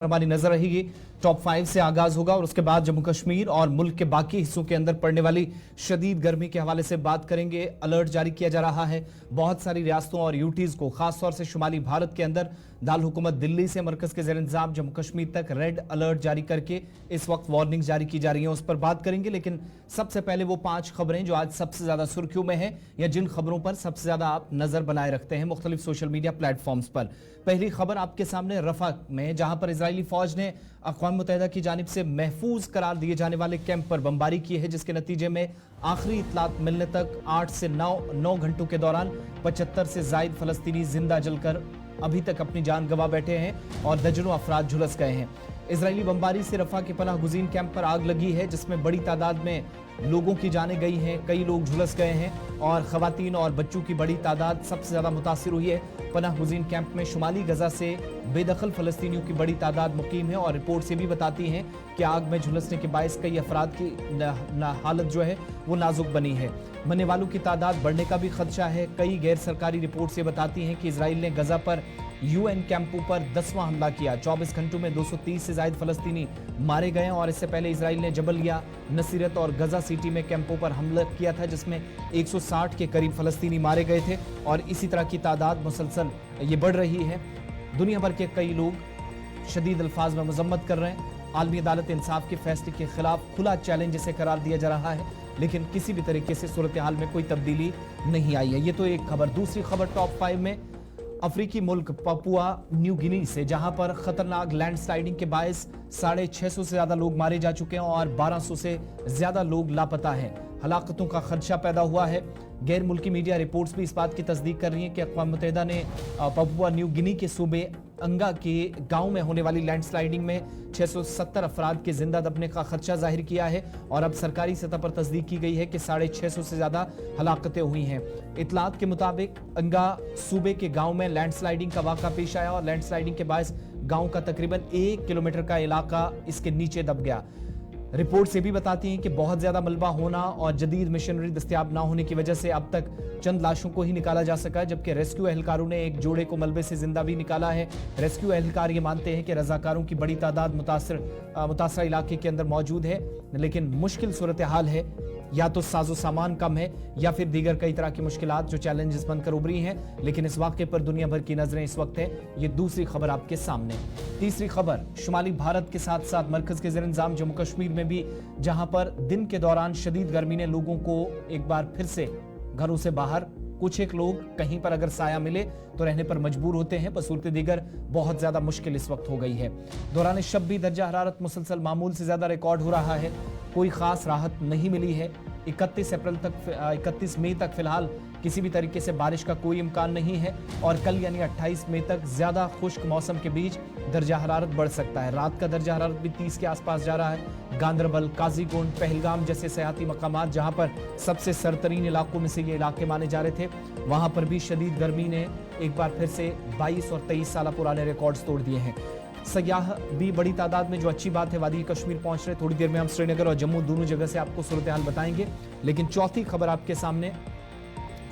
हमारी नजर रहेगी। टॉप 5 से आगाज होगा और उसके बाद जम्मू कश्मीर और मुल्क के बाकी हिस्सों के अंदर पड़ने वाली शदीद गर्मी के हवाले से बात करेंगे। अलर्ट जारी किया जा रहा है बहुत सारी रियासतों और यूटीज को, खासतौर से शुमाली भारत के अंदर दाल हुकूमत दिल्ली से मरकज के जेर इंतजाम जम्मू कश्मीर तक रेड अलर्ट जारी करके इस वक्त वार्निंग जारी की जा रही है, उस पर बात करेंगे। लेकिन सबसे पहले वो 5 खबरें जो आज सबसे ज्यादा सुर्खियों में है या जिन खबरों पर सबसे ज्यादा आप नजर बनाए रखते हैं मुख्तलिफ सोशल मीडिया प्लेटफॉर्म्स पर। पहली खबर आपके सामने रफा में, जहां पर इजरायली फौज ने अक़वाम मुत्तहिदा की जानिब से महफूज करार दिए जाने वाले कैंप पर बमबारी की है, जिसके नतीजे में आखिरी इतलात मिलने तक 8 से 9 घंटों के दौरान 75 से जायद फलस्तीनी जिंदा जलकर अभी तक अपनी जान गंवा बैठे हैं और दर्जनों अफराद झुलस गए हैं। इजरायली बमबारी से रफा के पनाह गुज़ीन कैंप पर आग लगी है, जिसमें बड़ी तादाद में लोगों की जानें गई हैं, कई लोग झुलस गए हैं और खवातीन और बच्चों की बड़ी तादाद सबसे ज्यादा मुतासिर हुई है। पनाह गुज़ीन कैंप में शुमाली गजा से बेदखल फलस्तीनियों की बड़ी तादाद मुकीम है और रिपोर्ट से भी बताती हैं कि आग में झुलसने के बायस कई अफराद की हालत जो है वो नाजुक बनी है। मरने वालों की तादाद बढ़ने का भी खदशा है। कई गैर सरकारी रिपोर्ट से बताती हैं कि इसराइल ने गजा पर यूएन कैंपों पर 10वां हमला किया। 24 घंटों में 230 से ज्यादा फलस्तीनी मारे गए और इससे पहले इसराइल ने जबलिया, नसीरत और गजा सिटी में कैंपों पर हमला किया था, जिसमें 160 के करीब फलस्तीनी मारे गए थे और इसी तरह की तादाद मुसलसल ये बढ़ रही है। दुनिया भर के कई लोग शदीद अल्फाज में मजम्मत कर रहे हैं। आलमी अदालत इंसाफ के फैसले के खिलाफ खुला चैलेंज इसे करार दिया जा रहा है, लेकिन किसी भी तरीके से सूरत हाल में कोई तब्दीली नहीं आई है। ये तो एक खबर। दूसरी खबर टॉप 5 में, अफ्रीकी मुल्क पपुआ न्यू गिनी से, जहां पर खतरनाक लैंडस्लाइडिंग के बायस 650 से ज्यादा लोग मारे जा चुके हैं और 1200 से ज्यादा लोग लापता हैं। हलाकतों का खदशा पैदा हुआ है। गैर मुल्की मीडिया रिपोर्ट्स भी इस बात की तस्दीक कर रही हैं कि अक़वाम मुत्तहिदा ने पपुआ न्यू गिनी के सूबे अंगा के गांव में होने वाली लैंडस्लाइडिंग में 670 अफराद के जिंदा दबने का खदशा जाहिर किया है और अब सरकारी सतह पर तस्दीक की गई है कि 650 से ज्यादा हलाकतें हुई हैं। इतलात के मुताबिक अंगा सूबे के गांव में लैंडस्लाइडिंग का वाक़ा पेश आया और लैंडस्लाइडिंग के बायस गांव का तकरीबन 1 किलोमीटर का इलाका इसके नीचे दब गया। रिपोर्ट से भी बताती हैं कि बहुत ज्यादा मलबा होना और जदीद मशीनरी दस्तयाब ना होने की वजह से अब तक चंद लाशों को ही निकाला जा सका है, जबकि रेस्क्यू एहलकारों ने एक जोड़े को मलबे से जिंदा भी निकाला है। रेस्क्यू एहलकार ये मानते हैं कि रजाकारों की बड़ी तादाद मुतासरा इलाके के अंदर मौजूद है, लेकिन मुश्किल सूरत हाल है। या तो साजो सामान कम है या फिर दीगर कई तरह की मुश्किलात जो चैलेंजेस बनकर उभरी हैं, लेकिन इस वाक़े पर दुनिया भर की नजरें इस वक्त है। ये दूसरी खबर आपके सामने। तीसरी खबर, शुमाली भारत के साथ साथ मरकज के जेर इंतजाम जम्मू कश्मीर में भी, जहां पर दिन के दौरान शदीद गर्मी ने लोगों को एक बार फिर से घरों से बाहर, कुछ एक लोग कहीं पर अगर साया मिले तो रहने पर मजबूर होते हैं, बसूरत दीगर बहुत ज्यादा मुश्किल इस वक्त हो गई है। दौरान शब भी दर्जा हरारत मुसलसल मामूल से ज्यादा रिकॉर्ड हो रहा है, कोई खास राहत नहीं मिली है। 31 मई तक फिलहाल किसी भी तरीके से बारिश का कोई इम्कान नहीं है और कल यानी 28 मई तक ज्यादा खुश्क मौसम के बीच दर्जा हरारत बढ़ सकता है। रात का दर्जा हरारत भी 30 के आसपास जा रहा है। गांदरबल, काजीगुंड, पहलगाम जैसे सयाती मकामात, जहां पर सबसे सरतरीन इलाकों में से ये इलाके माने जा रहे थे, वहां पर भी शदीद गर्मी ने एक बार फिर से 22 और 23 साल पुराने रिकॉर्ड्स तोड़ दिए हैं। सयाह भी बड़ी तादाद में, जो अच्छी बात है, वादी कश्मीर पहुंच रहे। थोड़ी देर में हम श्रीनगर और जम्मू दोनों जगह से आपको सूरत हाल बताएंगे। लेकिन चौथी खबर आपके सामने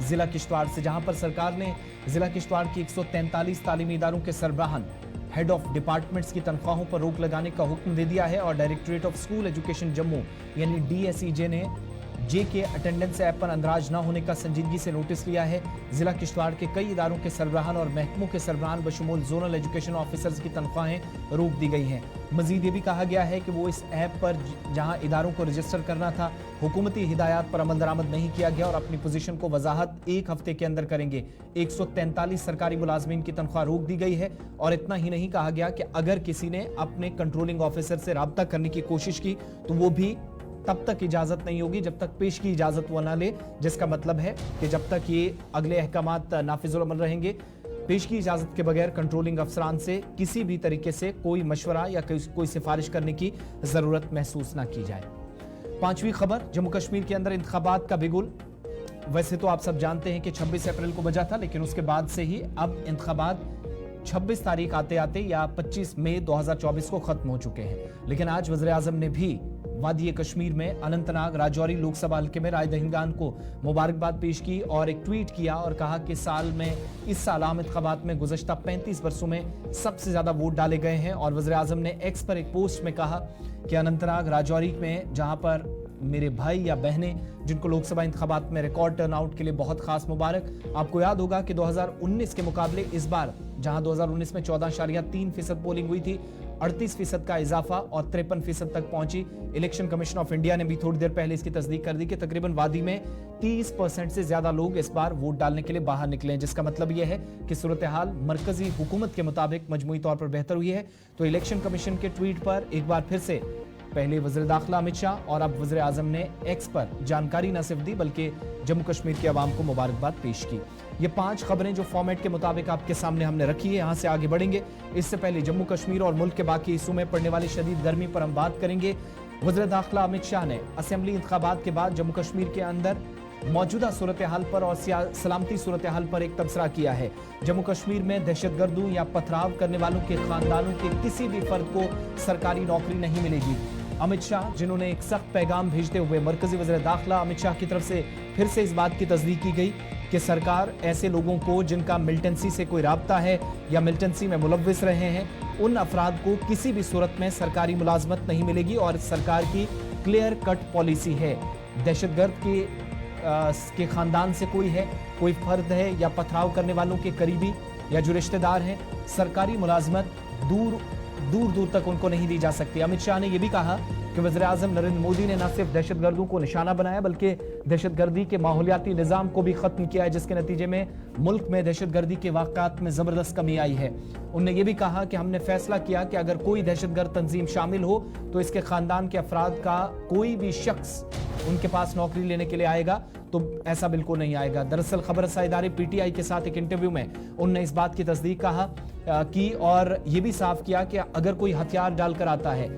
जिला किश्तवाड़ से, जहां पर सरकार ने जिला किश्तवाड़ की 143 तालीमी इदारों के सरबराहान, हेड ऑफ डिपार्टमेंट्स की तनख्वाहों पर रोक लगाने का हुक्म दे दिया है और directorate of school education Jammu यानी DSEJ ने के अटेंडेंस ऐप पर अंदराज न होने का संजीदगी से नोटिस लिया है। जिला किश्तवाड़ के कई इदारों के सरबराहान और महकमों के सरबराहान बशमूल जोनल एजुकेशन ऑफिसर्स की तनख्वाहें रोक दी गई हैं। मजीद ये भी कहा गया है कि वो इस ऐप पर जहां इदारों को रजिस्टर करना था, हुकूमती हिदायत पर अमल दरामद नहीं किया गया और अपनी पोजीशन को वजाहत 1 हफ्ते के अंदर करेंगे। 143 सरकारी मुलाजमीन की तनख्वाह रोक दी गई है और इतना ही नहीं, कहा गया कि अगर किसी ने अपने कंट्रोलिंग ऑफिसर से रब्ता करने की कोशिश की तो वो भी तब तक इजाजत नहीं होगी जब तक पेश की इजाजत वो ना ले, जिसका मतलब है कि जब तक ये अगले अहकामात नाफिजुल अमल रहेंगे, पेश की इजाजत के बगैर कंट्रोलिंग अफसरान से किसी भी तरीके से कोई मशवरा या कोई सिफारिश करने की जरूरत महसूस ना की जाए। पांचवी खबर, जम्मू कश्मीर के अंदर इंतखाबात का बिगुल। वैसे तो आप सब जानते हैं कि 26 अप्रैल को बजा था, लेकिन उसके बाद से ही अब इंतखाबात 26 तारीख आते आते या 25 मई 2024 को खत्म हो चुके हैं। लेकिन आज वज़ीर आज़म ने भी वादी कश्मीर में अनंतनाग राजौरी लोकसभा हल्के में राय दहिंदगान को मुबारकबाद पेश की और एक ट्वीट किया और कहा कि इस साल आम इंतखाबात में गुज़श्ता 35 वर्षों में सबसे ज्यादा वोट डाले गए हैं। और वज़ीर आज़म ने एक्स पर एक पोस्ट में कहा कि अनंतनाग राजौरी में जहां पर मेरे भाई या बहनें जिनको लोकसभा इंतखाबात में रिकॉर्ड टर्नआउट के लिए बहुत खास मुबारक। आपको याद होगा कि 2019 के मुकाबले इस बार जहां 2019 में 14.3% पोलिंग हुई थी, 38% का इजाफा और 53% तक पहुंची। इलेक्शन कमीशन ऑफ इंडिया ने भी थोड़ी देर पहले इसकी तस्दीक कर दी कि तकरीबन वादी में 30% से ज्यादा लोग इस बार वोट डालने के लिए बाहर निकले, जिसका मतलब यह है कि सूरत हाल मरकजी हुकूमत के मुताबिक मजमूई तौर पर बेहतर हुई है। तो इलेक्शन कमीशन के ट्वीट पर एक बार फिर से पहले वज़ीर दाखिला अमित शाह और अब वज़ीर आज़म ने एक्स पर जानकारी न सिर्फ दी बल्कि जम्मू कश्मीर के अवाम को मुबारकबाद पेश की। ये 5 खबरें जो फॉर्मेट के मुताबिक आपके सामने हमने रखी है, यहां से आगे बढ़ेंगे। इससे पहले जम्मू कश्मीर और मुल्क के बाकी हिस्सों में पड़ने वाली शदीद गर्मी पर हम बात करेंगे। वज़ीर दाखिला अमित शाह ने असेंबली इंतखाबात के बाद जम्मू कश्मीर के अंदर मौजूदा सूरत हाल पर और सलामती सूरत हाल पर एक तबसरा किया है। जम्मू कश्मीर में दहशतगर्दों या पथराव करने वालों के खानदानों के किसी भी फर्द को सरकारी नौकरी नहीं मिलेगी। अमित शाह, जिन्होंने एक सख्त पैगाम भेजते हुए मरकजी वज़ीर दाखिला अमित शाह की तरफ से फिर से इस बात की तस्दीक की गई कि सरकार ऐसे लोगों को जिनका मिलिटेंसी से कोई राब्ता है या मिलिटेंसी में मुलव्विस रहे हैं, उन अफराद को किसी भी सूरत में सरकारी मुलाजमत नहीं मिलेगी और सरकार की क्लियर कट पॉलिसी है। दहशतगर्द के खानदान से कोई फर्द है या पथराव करने वालों के करीबी या जो रिश्तेदार हैं, सरकारी मुलाजमत दूर तक उनको नहीं दी जा सकती। अमित शाह ने यह भी कहा कि वज़ीर आज़म नरेंद्र मोदी ने न सिर्फ दहशतगर्दों को निशाना बनाया बल्कि दहशतगर्दी के माहौलियाती निज़ाम को भी खत्म किया है, जिसके नतीजे में मुल्क में दहशतगर्दी के वाक़ात में ज़बरदस्त कमी आई है। उन्होंने ये भी कहा कि हमने फैसला किया कि अगर कोई दहशतगर्द तंजीम शामिल हो तो इसके खानदान के अफराद का कोई भी शख्स उनके पास नौकरी लेने के लिए आएगा तो ऐसा बिल्कुल नहीं आएगा। दरअसल खबर रसाई इदारे PTI के साथ एक इंटरव्यू में उन्होंने इस बात की तस्दीक की और ये भी साफ किया कि अगर कोई हथियार डालकर आता है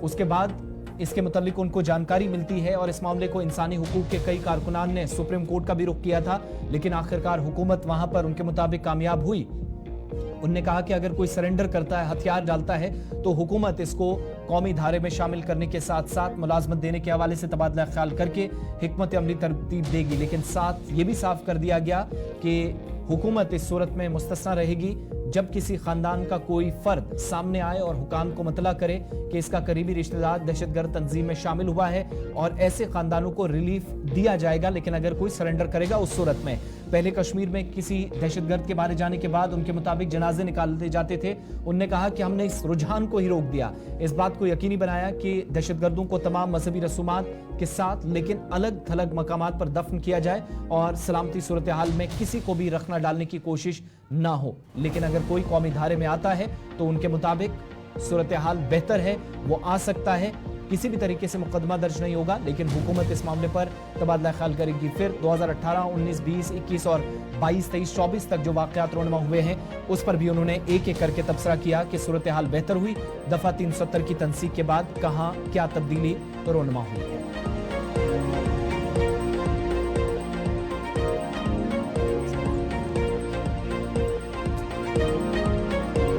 उसके बाद इसके मुतालिक उनको जानकारी मिलती है और इस मामले को इंसानी हुकूक के कई कारकुनान ने सुप्रीम कोर्ट का भी रुख किया था, लेकिन आखिरकार हुकूमत वहां पर उनके मुताबिक कामयाब हुई। उन्होंने कहा कि अगर कोई सरेंडर करता है, हथियार डालता है, तो हुकूमत इसको कौमी धारे में शामिल करने के साथ साथ मुलाजमत देने के हवाले से तबादला ख्याल करके हिकमत अमली तरतीब देगी। लेकिन साथ ये भी साफ कर दिया गया कि हुकूमत इस सूरत में मुस्तस्ना रहेगी जब किसी खानदान का कोई फर्द सामने आए और हुकाम को मतला करे कि इसका करीबी रिश्तेदार दहशतगर्द तंजीम में शामिल हुआ है और ऐसे खानदानों को रिलीफ दिया जाएगा, लेकिन अगर कोई सरेंडर करेगा उस सूरत में। पहले कश्मीर में किसी दहशतगर्द के मारे जाने के बाद उनके मुताबिक जनाजे निकालते जाते थे। उन्होंने कहा कि हमने इस रुझान को ही रोक दिया, इस बात को यकीनी बनाया कि दहशतगर्दों को तमाम मजहबी रसूमात के साथ लेकिन अलग थलग मकामात पर दफन किया जाए और सलामती सूरत हाल में किसी को भी रखना डालने की कोशिश ना हो। लेकिन अगर कोई कौमी धारे में आता है तो उनके मुताबिक सूरत हाल बेहतर है, वो आ सकता है, किसी भी तरीके से मुकदमा दर्ज नहीं होगा, लेकिन हुकूमत इस मामले पर तबादला ख्याल करेगी। फिर 2018, 19, 20, 21 और 22, 23, 24 तक जो वाक़यात रोनमा हुए हैं उस पर भी उन्होंने एक एक करके तबसरा किया कि सूरत हाल बेहतर हुई। दफा 370 की तनसीक के बाद कहां क्या तब्दीली रोनमा हुई है।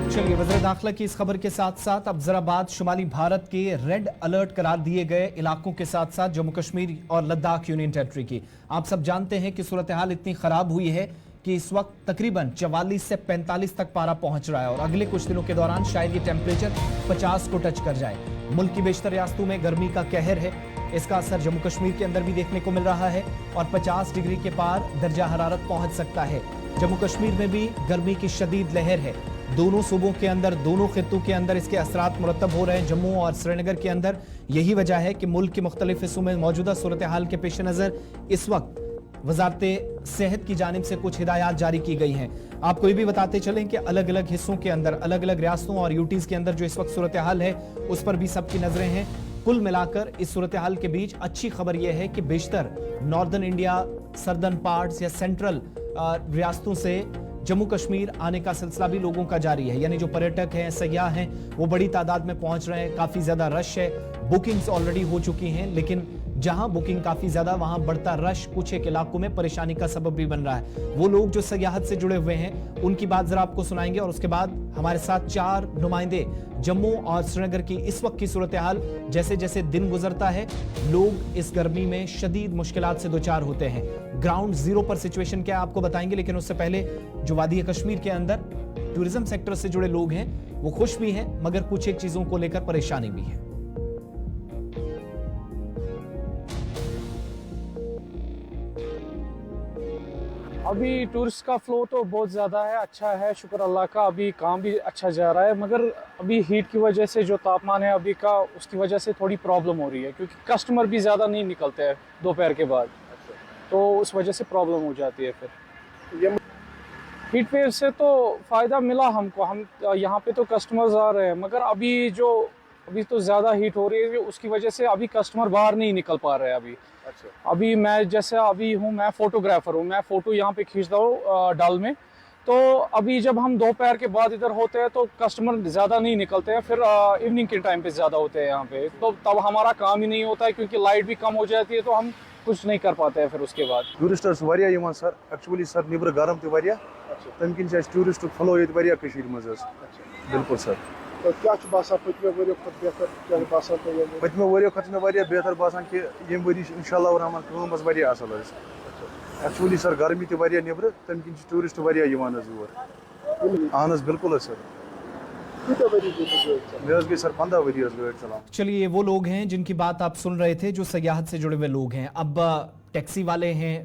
चलिए, वज़ीर दाखिला की इस खबर के साथ साथ अब जरा बात शुमाली भारत के रेड अलर्ट करार दिए गए इलाकों के साथ साथ जम्मू कश्मीर और लद्दाख यूनियन टेरिटरी की। आप सब जानते हैं कि सूरत हाल इतनी खराब हुई है कि इस वक्त तकरीबन 44 से 45 तक पारा पहुंच रहा है और अगले कुछ दिनों के दौरान शायद ये टेम्परेचर 50 को टच कर जाए। मुल्क की बेशतर रियासतों में गर्मी का कहर है, इसका असर जम्मू कश्मीर के अंदर भी देखने को मिल रहा है और 50 डिग्री के पार दर्जा हरारत पहुंच सकता है। जम्मू कश्मीर में भी गर्मी की शदीद लहर है। दोनों सूबों के अंदर, दोनों खित्तों के अंदर इसके असरात मुरतब हो रहे हैं। जम्मू और श्रीनगर के अंदर यही वजह है कि मुल्क के मुख्तलिफ हिस्सों में मौजूदा सूरत हाल के पेश नज़र इस वक्त वजारत सेहत की जानिब से कुछ हिदायत जारी की गई हैं। आपको ये भी बताते चलें कि अलग अलग हिस्सों के अंदर, अलग अलग रियासतों और यूटीज के अंदर जो इस वक्त सूरत हाल है उस पर भी सबकी नजरें हैं। कुल मिलाकर इस सूरत हाल के बीच अच्छी खबर यह है कि बेशतर नॉर्दर्न इंडिया, सर्दर्न पार्ट्स या सेंट्रल रियासतों से जम्मू कश्मीर आने का सिलसिला भी लोगों का जारी है। यानी जो पर्यटक हैं, सयाह हैं, वो बड़ी तादाद में पहुंच रहे हैं। काफी ज्यादा रश है, बुकिंग्स ऑलरेडी हो चुकी हैं, लेकिन जहां बुकिंग काफी ज्यादा वहां बढ़ता रश कुछ एक इलाकों में परेशानी का सबब भी बन रहा है। वो लोग जो सयाहत से जुड़े हुए हैं उनकी बात जरा आपको सुनाएंगे और उसके बाद हमारे साथ 4 नुमाइंदे जम्मू और श्रीनगर की इस वक्त की सूरत हाल, जैसे जैसे दिन गुजरता है लोग इस गर्मी में शदीद मुश्किलात से दो चार होते हैं। ग्राउंड जीरो पर सिचुएशन क्या आपको बताएंगे, लेकिन उससे पहले जो वादी कश्मीर के अंदर टूरिज्म सेक्टर से जुड़े लोग हैं वो खुश भी हैं, मगर कुछ एक चीजों को लेकर परेशानी भी है। अभी टूरिस्ट का फ्लो तो बहुत ज़्यादा है, अच्छा है, शुक्र अल्लाह का। अभी काम भी अच्छा जा रहा है, मगर अभी हीट की वजह से जो तापमान है अभी का, उसकी वजह से थोड़ी प्रॉब्लम हो रही है, क्योंकि कस्टमर भी ज़्यादा नहीं निकलते हैं दोपहर के बाद। तो उस वजह से प्रॉब्लम हो जाती है। फिर हीट वेव से तो फ़ायदा मिला हमको, हम यहाँ पे तो कस्टमर्स आ रहे हैं, मगर अभी तो ज़्यादा हीट हो रही है, उसकी वजह से अभी कस्टमर बाहर नहीं निकल पा रहे हैं अभी। अच्छा। अभी मैं जैसे अभी हूँ, मैं फोटोग्राफर हूँ, मैं फ़ोटो यहाँ पे खींचता हूँ डल में। तो अभी जब हम दोपहर के बाद इधर होते हैं तो कस्टमर ज़्यादा नहीं निकलते हैं, फिर इवनिंग के टाइम पे ज़्यादा होते हैं यहाँ पे, तो तब हमारा काम ही नहीं होता है, क्योंकि लाइट भी कम हो जाती है, तो हम कुछ नहीं कर पाते हैं फिर उसके बाद। टूरिस्टर्स वारिया यिवान सर, एक्चुअली सर निबर गरम ते वारिया, तम किन से टूरिस्ट फ्लो ये वारिया कशीर मज। बिल्कुल सर। तो क्या बासान पतमे वरियो खत बेहतर क्या बासान तो ये पतमे वरियो खत में वारिया बेहतर बासान कि यम वरी इंशाल्लाह रहमान काम बस वारिया असल है। एक्चुअली सर गर्मी ते वारिया निबर, तम किन टूरिस्ट वारिया यिवान जोर। आनस बिल्कुल सर। सर 15 वरी चला। चलिए, ये वो लोग हैं जिनकी बात आप सुन रहे थे, जो सयाहत से जुड़े हुए लोग हैं। अब टैक्सी वाले हैं,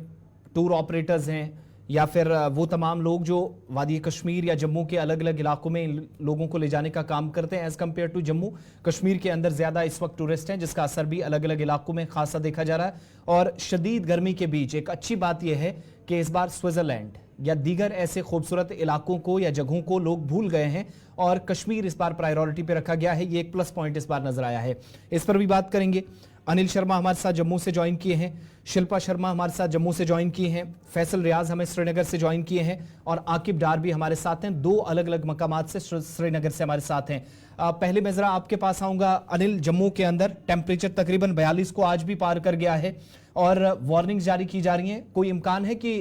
टूर ऑपरेटर्स हैं, या फिर वो तमाम लोग जो वादी कश्मीर या जम्मू के अलग अलग इलाकों में इन लोगों को ले जाने का काम करते हैं। As compare to Jammu Kashmir के अंदर ज़्यादा इस वक्त टूरिस्ट हैं, जिसका असर भी अलग अलग इलाकों में खासा देखा जा रहा है। और शदीद गर्मी के बीच एक अच्छी बात यह है कि इस बार स्विट्ज़रलैंड या दीगर ऐसे खूबसूरत इलाकों को या जगहों को लोग भूल गए हैं और कश्मीर इस बार प्रायोरिटी पे रखा गया है। ये एक प्लस पॉइंट इस बार नजर आया है। इस पर भी बात करेंगे। अनिल शर्मा हमारे साथ जम्मू से ज्वाइन किए हैं, शिल्पा शर्मा हमारे साथ जम्मू से ज्वाइन किए हैं, फैसल रियाज हमें श्रीनगर से ज्वाइन किए हैं और आकिब डार भी हमारे साथ हैं। 2 अलग अलग मकामात से श्रीनगर से हमारे साथ हैं। पहले मैं जरा आपके पास आऊंगा। अनिल, जम्मू के अंदर टेम्परेचर तकरीबन 42 को आज भी पार कर गया है और वार्निंग जारी की जा रही है। कोई इम्कान है कि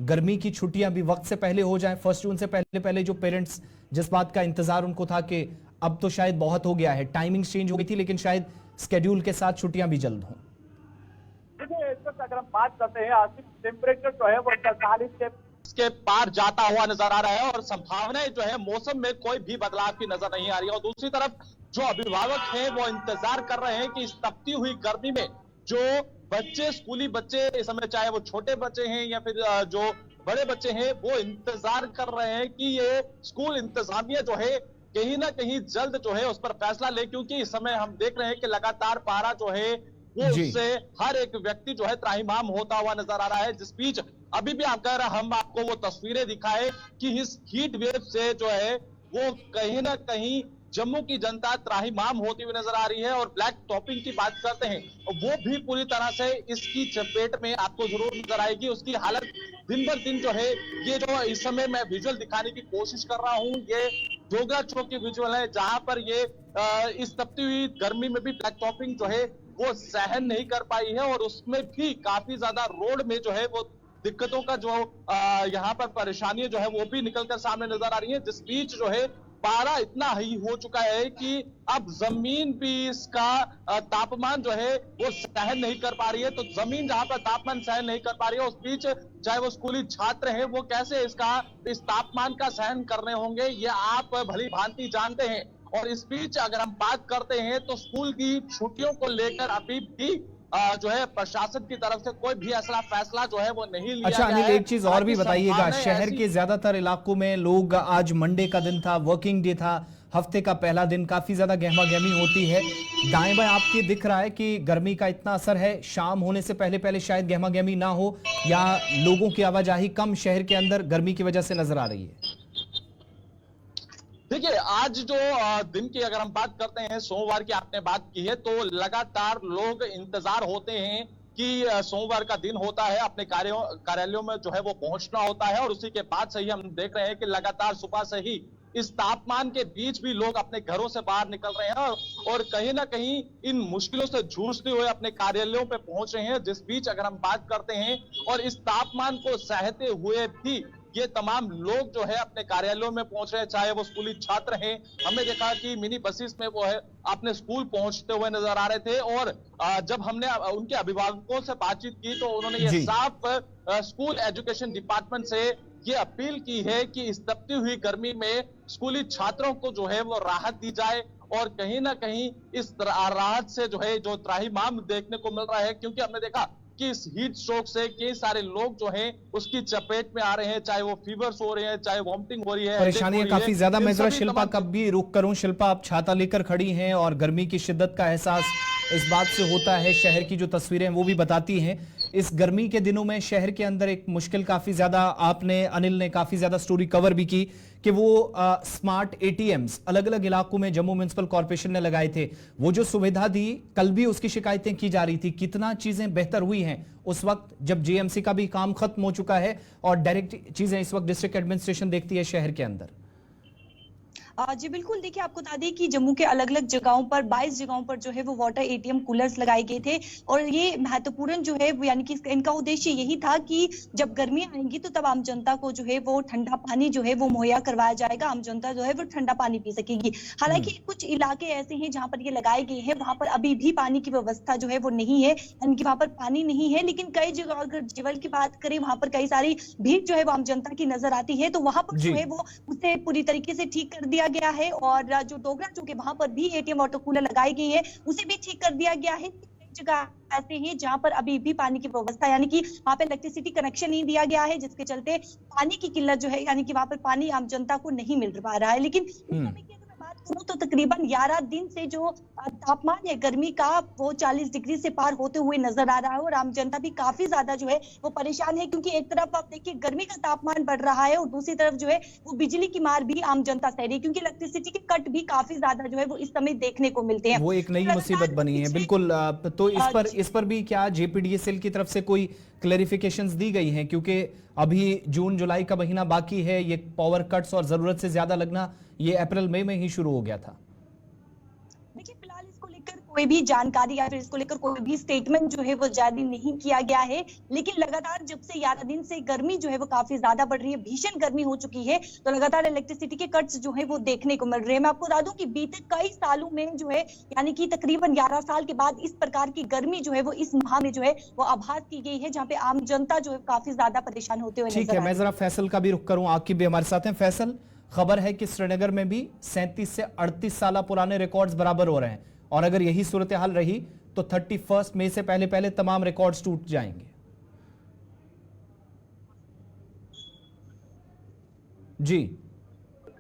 गर्मी की छुट्टियां भी वक्त से पहले हो जाए? 1 जून से पहले जो पेरेंट्स जिस बात का इंतजार उनको था कि अब तो शायद बहुत हो गया है, टाइमिंग चेंज हो गई थी, लेकिन शायद स्केड्यूल के साथ छुट्टियां भी जल्द हों। देखिए, इस वक्त अगर हम बात करते हैं, आसिफ, टेम्परेचर जो है वो 45 के पार जाता हुआ नजर आ रहा है और संभावनाएं जो है मौसम में कोई भी बदलाव की नजर नहीं आ रही है। और दूसरी तरफ जो अभिभावक हैं वो इंतजार कर रहे हैं कि इस तपती हुई गर्मी में जो बच्चे, स्कूली बच्चे इस समय, चाहे वो छोटे बच्चे हैं या फिर जो बड़े बच्चे हैं, वो इंतजार कर रहे हैं कि ये स्कूल इंतजामिया जो है कहीं ना कहीं जल्द जो है उस पर फैसला ले, क्योंकि इस समय हम देख रहे हैं कि लगातार पारा जो है वो उससे हर एक व्यक्ति जो है त्राहिमाम होता हुआ नजर आ रहा है। जिस बीच अभी भी अगर हम आपको वो तस्वीरें दिखाए कि इस हीट वेव से जो है वो कहीं ना कहीं जम्मू की जनता त्राहिमाम होती हुई नजर आ रही है। और ब्लैक टॉपिंग की बात करते हैं, वो भी पूरी तरह से इसकी चपेट में आपको जरूर नजर आएगी। उसकी हालत दिन बर दिन जो है, ये जो इस समय मैं विजुअल दिखाने की कोशिश कर रहा हूं, ये डोगरा चौक की विजुअल है, जहां पर ये इस तपती हुई गर्मी में भी ब्लैक टॉपिंग जो है वो सहन नहीं कर पाई है और उसमें भी काफी ज्यादा रोड में जो है वो दिक्कतों का जो यहाँ पर परेशानियां जो है वो भी निकलकर सामने नजर आ रही है। जिस बीच जो है पारा इतना हाई हो चुका है कि अब जमीन भी इसका तापमान जो है वो सहन नहीं कर पा रही है। तो जमीन जहां पर तापमान सहन नहीं कर पा रही है, उस बीच चाहे वो स्कूली छात्र हैं, वो कैसे इस तापमान का सहन करने होंगे, ये आप भली भांति जानते हैं। और इस बीच अगर हम बात करते हैं तो स्कूल की छुट्टियों को लेकर अभी भी जो है प्रशासन की तरफ से कोई भी ऐसा फैसला जो है वो नहीं लिया अच्छा अनिल, एक चीज और भी बताइएगा। शहर के ज्यादातर इलाकों में लोग, आज मंडे का दिन था, वर्किंग डे था, हफ्ते का पहला दिन, काफी ज्यादा गहमा गहमी होती है। दाएं बाएं आपके दिख रहा है कि गर्मी का इतना असर है, शाम होने से पहले शायद गहमा गहमी ना हो या लोगों की आवाजाही कम शहर के अंदर गर्मी की वजह से नजर आ रही है? देखिए, आज जो दिन की अगर हम बात करते हैं, सोमवार की आपने बात की है, तो लगातार लोग इंतजार होते हैं कि सोमवार का दिन होता है, अपने कार्यालयों में जो है वो पहुंचना होता है और उसी के बाद से ही हम देख रहे हैं कि लगातार सुबह से ही इस तापमान के बीच भी लोग अपने घरों से बाहर निकल रहे हैं और कहीं ना कहीं इन मुश्किलों से जूझते हुए अपने कार्यालयों पे पहुंच रहे हैं। जिस बीच अगर हम बात करते हैं और इस तापमान को सहते हुए भी ये तमाम लोग जो है अपने कार्यालयों में पहुंच रहे हैं, चाहे वो स्कूली छात्र हैं। हमने देखा कि मिनी बसेस में वो है अपने स्कूल पहुंचते हुए नजर आ रहे थे, और जब हमने उनके अभिभावकों से बातचीत की तो उन्होंने ये साफ स्कूल एजुकेशन डिपार्टमेंट से ये अपील की है कि इस तपती हुई गर्मी में स्कूली छात्रों को जो है वो राहत दी जाए, और कहीं ना कहीं इस राहत से जो है जो त्राहिमाम देखने को मिल रहा है, क्योंकि हमने देखा कि इस हीट स्ट्रोक से कई सारे लोग जो हैं उसकी चपेट में आ रहे हैं, चाहे वो फीवर्स हो रहे हैं, चाहे वॉमिटिंग हो रही है, परेशानी काफी ज्यादा। मैं जरा शिल्पा कब भी रुक करूं। शिल्पा, आप छाता लेकर खड़ी हैं और गर्मी की शिद्दत का एहसास इस बात से होता है, शहर की जो तस्वीरें वो भी बताती हैं। इस गर्मी के दिनों में शहर के अंदर एक मुश्किल काफी ज्यादा, आपने, अनिल ने काफी ज्यादा स्टोरी कवर भी की कि वो स्मार्ट एटीएम्स अलग अलग इलाकों में जम्मू म्युनिसिपल कॉर्पोरेशन ने लगाए थे। वो जो सुविधा दी, कल भी उसकी शिकायतें की जा रही थी। कितना चीजें बेहतर हुई हैं उस वक्त जब जेएमसी का भी काम खत्म हो चुका है और डायरेक्ट चीजें इस वक्त डिस्ट्रिक्ट एडमिनिस्ट्रेशन देखती है शहर के अंदर? जी बिल्कुल, देखिए आपको बता दें कि जम्मू के अलग अलग जगहों पर 22 जगहों पर जो है वो वाटर एटीएम कूलर्स लगाए गए थे, और ये महत्वपूर्ण जो है यानी कि इनका उद्देश्य यही था कि जब गर्मी आएंगी तो तब आम जनता को जो है वो ठंडा पानी जो है वो मुहैया करवाया जाएगा, आम जनता जो है वो ठंडा पानी पी सकेगी। हालांकि कुछ इलाके ऐसे हैं जहां पर ये लगाए गए हैं, वहां पर अभी भी पानी की व्यवस्था जो है वो नहीं है, यानी कि वहां पर पानी नहीं है। लेकिन कई जगह अगर जीवल की बात करें, वहां पर कई सारी भीड़ जो है वो आम जनता की नजर आती है, तो वहां पर जो है वो उसे पूरी तरीके से ठीक कर दिया गया है, और जो डोगरा चौक है वहां पर भी एटीएम वाटर कूलर लगाई गई है, उसे भी ठीक कर दिया गया है। जगह ऐसे हैं जहां पर अभी भी पानी की व्यवस्था यानी कि वहां पे इलेक्ट्रिसिटी कनेक्शन नहीं दिया गया है, जिसके चलते पानी की किल्लत जो है यानी कि वहां पर पानी आम जनता को नहीं मिल पा रहा है। लेकिन इस समय की तो तकरीबन 11 दिन से जो तापमान है गर्मी का वो 40 डिग्री से पार होते हुए नजर आ रहा है, और आम जनता भी काफी ज्यादा जो है वो परेशान है, क्योंकि एक तरफ आप देखिए गर्मी का तापमान बढ़ रहा है और दूसरी तरफ जो है वो बिजली की मार भी आम जनता सह रही है, क्योंकि इलेक्ट्रिसिटी के कट भी काफी ज्यादा जो है वो इस समय देखने को मिलते हैं। वो एक नई मुसीबत बनी है। बिल्कुल, तो इस पर भी क्या जेपीडीएसएल की तरफ से कोई क्लैरिफिकेशंस दी गई हैं? क्योंकि अभी जून जुलाई का महीना बाकी है, ये पावर कट्स और जरूरत से ज्यादा लगना ये अप्रैल मई में ही शुरू हो गया था। देखिए फिलहाल इसको लेकर कोई भी जानकारी या फिर इसको लेकर कोई भी स्टेटमेंट जो है वो जारी नहीं किया गया है, लेकिन लगातार जब से 11 दिन से गर्मी जो है वो काफी ज्यादा बढ़ रही है, भीषण गर्मी हो चुकी है, तो लगातार इलेक्ट्रिसिटी के कट्स जो है वो देखने को मिल रहे हैं। मैं आपको बता दूं कि बीते कई सालों में जो है यानी कि तकरीबन 11 साल के बाद इस प्रकार की गर्मी जो है वो इस माह में जो है वो आभास की गई है, जहाँ पे आम जनता जो है काफी ज्यादा परेशान होते हुए ठीक है, मैं जरा फैसल का भी रुख करूं, आपकी भी हमारे साथ हैं। फैसल, खबर है कि श्रीनगर में भी 37 से 38 साल पुराने रिकॉर्ड्स बराबर हो रहे हैं, और अगर यही सूरत हाल रही तो 31 मई से पहले पहले तमाम रिकॉर्ड्स टूट जाएंगे। जी,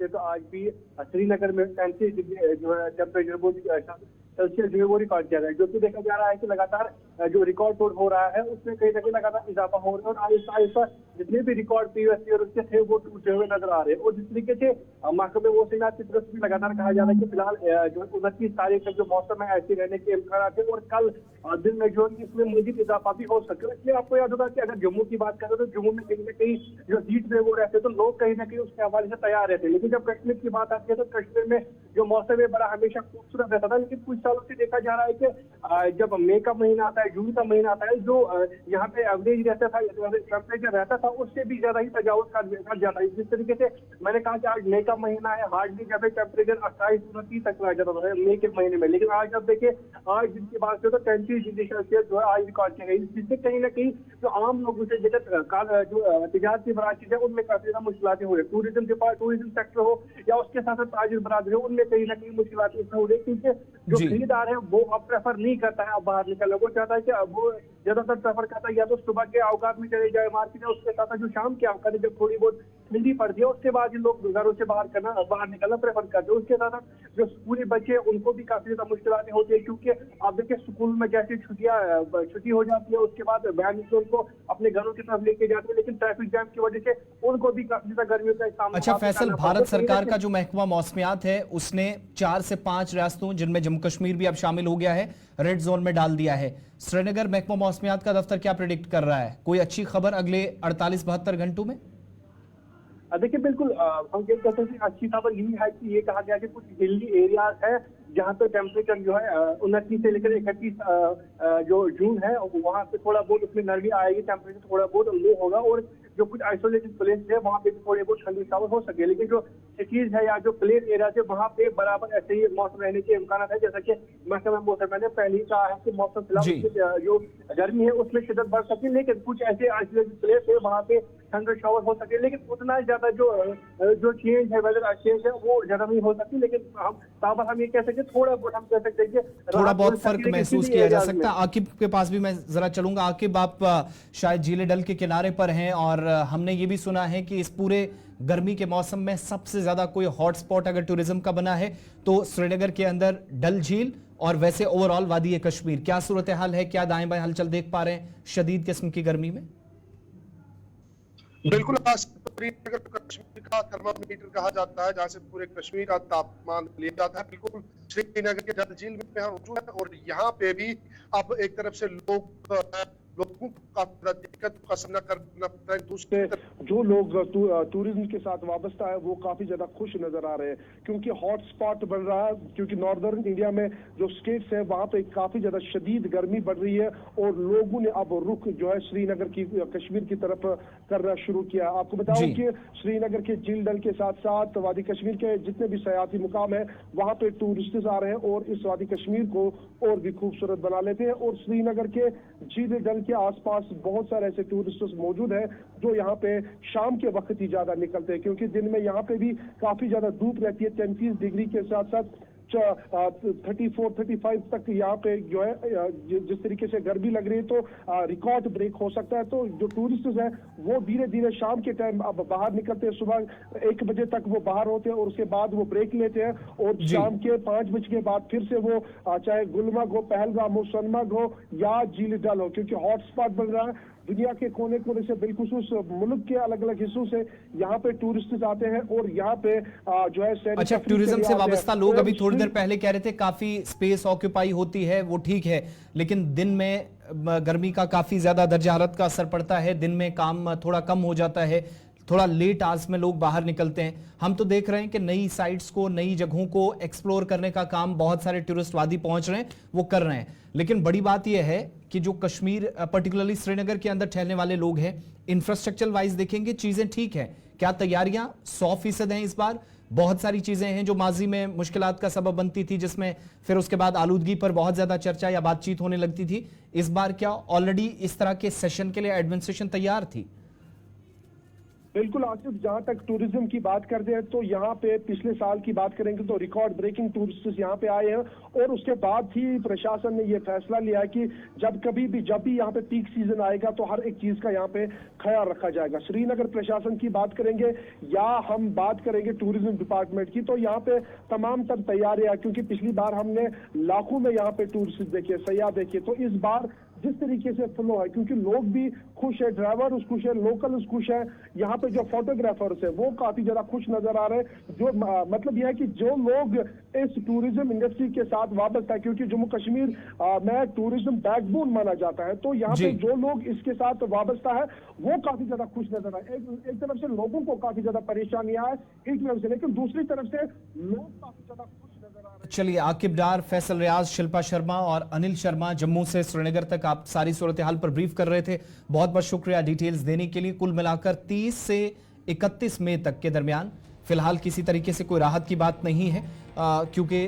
तो आज भी श्रीनगर में 37 डिग्री जो है टेम्परेचर सेल्सियस जो है वो रिकॉर्ड किया गया है, जो कि देखा जा रहा है कि लगातार जो रिकॉर्ड तोड़ हो रहा है उसमें कहीं ना कहीं लगातार इजाफा हो रहा है, और आहिस्ता आहिस्ता जितने भी रिकॉर्ड प्रीवियस ईयर उसके थे वो टूटते हुए नजर आ रहे हैं। और जिस तरीके से महकमे मौसमियात की तरफ से लगातार कहा जा रहा है कि फिलहाल जो 29 तारीख तक जो मौसम है ऐसे रहने के इम्कान है, और कल दिन में जो इसमें मजीद इजाफा भी हो सकता है। इसलिए आपको याद होगा कि अगर जम्मू की बात करें तो जम्मू में कहीं ना कहीं जो हीट वेव वो रहते तो लोग कहीं ना कहीं उसके हवाले से तैयार रहते, लेकिन जब कश्मीर की बात आती है तो कश्मीर में जो मौसम है बड़ा हमेशा खूबसूरत रहता था। लेकिन कुछ सालों से देखा जा रहा है कि जब मई का महीना आता है, जून का महीना आता है, जो यहाँ पे एवरेज रहता था, टेम्परेचर रहता था, उससे भी ज्यादा ही तजावुज कर जाता है। जिस तरीके से मैंने कहा कि आज मई का महीना है, हार्डली जब टेम्परेचर 28-29 तक आ जाता था मई के महीने में, लेकिन आज अब देखिए आज दिन की बात करें तो 33 डिग्री सेल्सियस जो है आज रिकॉर्ड किया गया, जिससे कहीं ना कहीं जो आम लोगों से जो तजारती बराची है उनमें काफी ज्यादा मुश्किलें हो रही है। टूरिज्म सेक्टर हो या उसके साथ साथ ताजिर बरादरी हो, उनमें कहीं ना कहीं मुश्किलें हो रही है, क्योंकि जो खरीदार है वो अब प्रेफर नहीं करता है अब बाहर निकलना। वो चाहता है कि अब वो ज्यादातर प्रेफर करता है या तो सुबह के औकात में चले जाए मार्केट, है उसके साथ जो शाम के औकात में जब थोड़ी बहुत ठंडी पड़ती है उसके बाद ही लोग घरों से बाहर निकलना प्रेफर करते हैं। उसके साथ जो स्कूली बच्चे उनको भी काफी ज्यादा मुश्किलें होती है, क्योंकि आप देखिए स्कूल में जैसे छुट्टी हो जाती है उसके बाद वैन उनको अपने घरों की तरफ लेके जाते हैं, लेकिन ट्रैफिक जैम की वजह से उनको भी काफी ज्यादा गर्मियों का सामना। अच्छा फैसल, भारत सरकार का जो महकमा मौसमियात है उसने 4 से 5 रियासतों जिनमें जम्मू कश्मीर भी अब शामिल हो गया है रेड जोन में डाल दिया है। श्रीनगर महकमा मौसमियात का दफ्तर क्या प्रेडिक्ट कर रहा है? कोई अच्छी खबर अगले 48-72 घंटों में? देखिए बिल्कुल हम कह सकते हैं अच्छी खबर यही है कि ये कहा गया कि कुछ हिली एरियाज है जहाँ पे टेम्परेचर जो है 29 से लेकर 31 जो जून है वहाँ पे थोड़ा बहुत उसमें नरमी आएगी, टेम्परेचर थोड़ा बहुत लो होगा, और जो कुछ आइसोलेटेड प्लेस है वहाँ पे भी थोड़े बहुत ठंडी शावर हो सके, लेकिन जो सिटीज है या जो प्लेन एरिया है वहाँ पे बराबर ऐसे ही मौसम रहने के इम्कान है। जैसा कि महकमा मौसम मैंने पहले ही कहा है कि मौसम फिलहाल जो गर्मी है उसमें शिद्दत बढ़ सकती है, लेकिन कुछ ऐसे आइसोलेटेड प्लेस है वहाँ पे थंडर शावर हो सके, लेकिन उतना ज्यादा जो चेंज है वेदर चेंज है वो ज्यादा नहीं हो सकती। लेकिन हम ये कह सकते थोड़ा बहुत हम कह सकते हैं कि थोड़ा बहुत फर्क महसूस किया जा सकता है। आकिब के पास भी मैं जरा चलूंगा। आकिब, आप शायद झीले डल के किनारे पर हैं और हमने ये भी सुना है कि इस पूरे गर्मी के मौसम में सबसे ज्यादा कोई हॉटस्पॉट अगर टूरिज्म का बना है तो श्रीनगर के अंदर डल झील और वैसे ओवरऑल वादी कश्मीर। क्या सूरत हाल है, क्या दाएं बाएं हलचल देख पा रहे हैं शदीद किस्म की गर्मी में? बिल्कुल, श्रीनगर कश्मीर का थर्मामीटर कहा जाता है, जहाँ से पूरे कश्मीर का तापमान लिया जाता है। बिल्कुल श्रीनगर के डल झील में हम मौजूद हैं और यहाँ पे भी अब एक तरफ से लोगों का दिक्कत का सामना करना पड़ता है, दूसरे जो लोग टूरिज्म के साथ वाबस्ता है वो काफी ज्यादा खुश नजर आ रहे हैं क्योंकि हॉट स्पॉट बन रहा है। क्योंकि नॉर्दर्न इंडिया में जो स्टेट्स है वहाँ पे काफी ज्यादा शदीद गर्मी बढ़ रही है और लोगों ने अब रुख जो है श्रीनगर की कश्मीर की तरफ करना शुरू किया। आपको बताऊं कि श्रीनगर के झील डल के साथ साथ वादी कश्मीर के जितने भी सयाती मुकाम है वहाँ पे टूरिस्ट आ रहे हैं और इस वादी कश्मीर को और भी खूबसूरत बना लेते हैं। और श्रीनगर के झील डल के आसपास बहुत सारे ऐसे टूरिस्ट मौजूद हैं जो यहाँ पे शाम के वक्त ही ज्यादा निकलते हैं क्योंकि दिन में यहाँ पे भी काफी ज्यादा धूप रहती है। 33 डिग्री के साथ साथ 34-35 तक यहाँ पे जो है जिस तरीके से गर्मी लग रही है तो रिकॉर्ड ब्रेक हो सकता है। तो जो टूरिस्ट है वो धीरे धीरे शाम के टाइम अब बाहर निकलते हैं, सुबह 1 बजे तक वो बाहर होते हैं और उसके बाद वो ब्रेक लेते हैं और शाम के 5 बजे के बाद फिर से वो चाहे गुलमर्ग हो, पहलगाम हो, सोनमर्ग हो या झील डल हो, क्योंकि हॉटस्पॉट बन रहा है। दुनिया के कोने कोने से बिलखुसूस मुल्क के अलग अलग हिस्सों से यहाँ पे टूरिस्ट आते हैं और यहाँ पे जो है अच्छा, टूरिज्म से वाबस्ता लोग अभी थोड़ी देर पहले कह रहे थे काफी स्पेस ऑक्यूपाई होती है, वो ठीक है, लेकिन दिन में गर्मी का काफी ज्यादा दर्जा हरारत का असर पड़ता है, दिन में काम थोड़ा कम हो जाता है, थोड़ा लेट आवर्स में लोग बाहर निकलते हैं। हम तो देख रहे हैं कि नई साइट्स को, नई जगहों को एक्सप्लोर करने का काम बहुत सारे टूरिस्ट वादी पहुंच रहे हैं, वो कर रहे हैं। लेकिन बड़ी बात यह है कि जो कश्मीर पर्टिकुलरली श्रीनगर के अंदर ठहरने वाले लोग हैं, इंफ्रास्ट्रक्चर वाइज देखेंगे चीजें ठीक है क्या? तैयारियां 100% हैं इस बार? बहुत सारी चीजें हैं जो माजी में मुश्किलात का सबब बनती थी, जिसमें फिर उसके बाद आलूदगी पर बहुत ज्यादा चर्चा या बातचीत होने लगती थी। इस बार क्या ऑलरेडी इस तरह के सेशन के लिए एडमिनिस्ट्रेशन तैयार थी? बिल्कुल आसिफ, जहां तक टूरिज्म की बात करते हैं तो यहाँ पे पिछले साल की बात करेंगे तो रिकॉर्ड ब्रेकिंग टूरिस्ट यहाँ पे आए हैं और उसके बाद ही प्रशासन ने ये फैसला लिया है कि जब भी यहाँ पे पीक सीजन आएगा तो हर एक चीज का यहाँ पे ख्याल रखा जाएगा। श्रीनगर प्रशासन की बात करेंगे या हम बात करेंगे टूरिज्म डिपार्टमेंट की, तो यहाँ पे तमाम तर तैयारियां, क्योंकि पिछली बार हमने लाखों में यहाँ पे टूरिस्ट देखे, सयाह देखे, तो इस बार जिस तरीके से फ्लो है क्योंकि लोग भी खुश है, ड्राइवर खुश है, लोकल खुश है, यहाँ पे जो फोटोग्राफर्स है वो काफी ज्यादा खुश नजर आ रहे हैं। जो मतलब यह है कि जो लोग इस टूरिज्म इंडस्ट्री के साथ वाबस्ता है, क्योंकि जम्मू कश्मीर में टूरिज्म बैकबोन माना जाता है, तो यहाँ पे जो लोग इसके साथ वाबस्ता है वो काफी ज्यादा खुश नजर आए। एक तरफ से लोगों को काफी ज्यादा परेशानियां है एक तरफ से, लेकिन दूसरी तरफ से लोग काफी ज्यादा खुश नजर आ रहे हैं। चलिए, आकिब डार, फैसल रियाज, शिल्पा शर्मा और अनिल शर्मा जम्मू से श्रीनगर तक आप सारी सूरत हाल पर ब्रीफ कर रहे थे। बहुत बहुत शुक्रिया डिटेल्स देने के लिए। कुल मिलाकर 30 से 31 मई तक के दरमियान फिलहाल किसी तरीके से कोई राहत की बात नहीं है, क्योंकि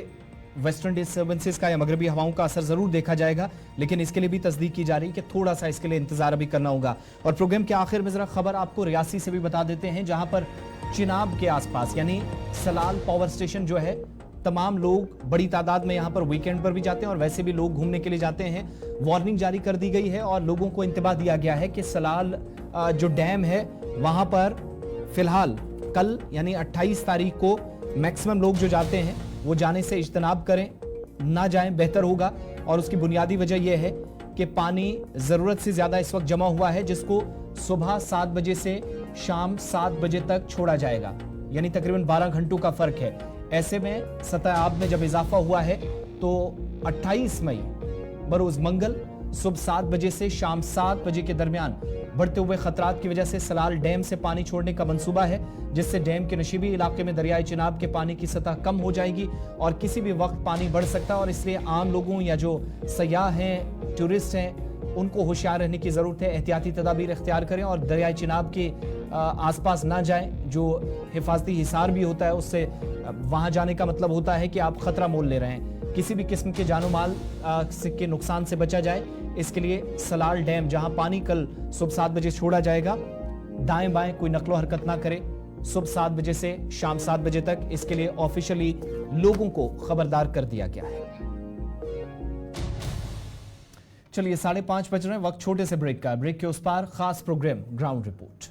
वेस्टर्न डिस्टर्बेंसेस का या मगरबी हवाओं का असर जरूर देखा जाएगा, लेकिन इसके लिए भी तस्दीक की जा रही है कि थोड़ा सा इसके लिए इंतजार अभी करना होगा। और प्रोग्राम के आखिर में जरा खबर आपको रियासी से भी बता देते हैं, जहां पर चिनाब के आसपास यानी सलाल पावर स्टेशन जो है, तमाम लोग बड़ी तादाद में यहां पर वीकेंड पर भी जाते हैं और वैसे भी लोग घूमने के लिए जाते हैं। वार्निंग जारी कर दी गई है और लोगों को इंतबाह दिया गया है कि सलाल जो डैम है वहां पर फिलहाल कल यानी 28 तारीख को मैक्सिमम लोग जो जाते हैं वो जाने से इज्तनाब करें, ना जाएं बेहतर होगा। और उसकी बुनियादी वजह यह है कि पानी जरूरत से ज्यादा इस वक्त जमा हुआ है, जिसको सुबह 7 बजे से शाम 7 बजे तक छोड़ा जाएगा, यानी तकरीबन 12 घंटों का फर्क है। ऐसे में सतह आब में जब इजाफा हुआ है तो 28 मई बरोज मंगल सुबह 7 बजे से शाम 7 बजे के दरमियान बढ़ते हुए खतरात की वजह से सलाल डैम से पानी छोड़ने का मंसूबा है, जिससे डैम के नशीबी इलाके में दरियाई चिनाब के पानी की सतह कम हो जाएगी और किसी भी वक्त पानी बढ़ सकता है। और इसलिए आम लोगों या जो सयाह हैं, टूरिस्ट हैं, उनको होशियार रहने की जरूरत है, एहतियाती तदाबीर इख्तियार करें और दरियाई चिनाब के आसपास ना जाएं। जो हिफाजती हिसार भी होता है उससे वहां जाने का मतलब होता है कि आप खतरा मोल ले रहे हैं। किसी भी किस्म के जानो माल के नुकसान से बचा जाए, इसके लिए सलाल डैम जहां पानी कल सुबह 7 बजे छोड़ा जाएगा, दाएं बाएं कोई नकलो हरकत ना करे सुबह 7 बजे से शाम 7 बजे तक। इसके लिए ऑफिशियली लोगों को खबरदार कर दिया गया है। चलिए 5:30 बज रहे हैं, वक्त छोटे से ब्रेक का। ब्रेक के उस पार खास प्रोग्राम ग्राउंड रिपोर्ट।